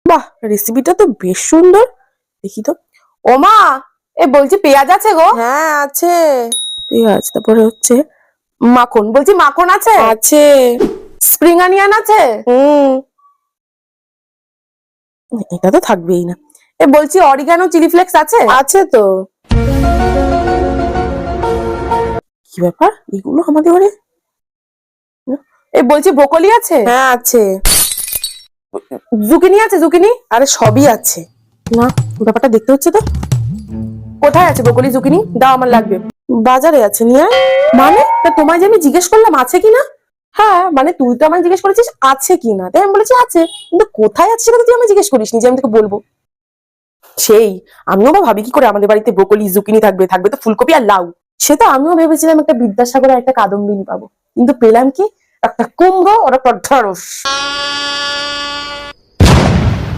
বাহ, রেসিপিটা তো বেশ সুন্দর। দেখি তো। ওমা, এ বলছি পেঁয়াজ আছে গো? হ্যাঁ আছে। পেঁয়াজ, তারপরে হচ্ছে মাখন। বলছি মাখন আছে? আছে। স্প্রিং অনিয়ন আছে? হুম। এটা তো থাকবেই না। এ বলছি অরিগানো চিলি ফ্লেক্স আছে? আছে তো। কি ব্যাপার, এগুলো আমাদের ঘরে? এ বলছি ব্রোকলি আছে? হ্যাঁ আছে। জুকিনি আছে? জুকিনি? আরে সবই আছে। না, ব্যাপারটা দেখতে হচ্ছে তো। কোথায় আছে ব্রোকলি জুকিনি? দাও, আমার লাগবে। বাজারে আছে, নিয়ে আয়। মানে তা তোমায় যে আমি জিজ্ঞেস করলাম আছে কিনা। হ্যাঁ মানে তুই তো আমায় জিজ্ঞেস করেছিস আছে কিনা, তাই আমি বলেছি আছে, কিন্তু কোথায় আছে সেটা তো তুই আমায় জিজ্ঞেস করিস নি যে আমি তোকে বলবো। সেই আমিও বা ভাবি কি করে আমাদের বাড়িতে ব্রোকলি জুকিনি থাকবে, থাকবে তো ফুলকপি আর লাউ। সে তো আমিও ভেবেছিলাম একটা বিদ্যাসাগর আর একটা কাদম্বিনী পাবো, কিন্তু পেলাম কি, একটা কুমড়ো আর একটা ঢ্যাঁড়স।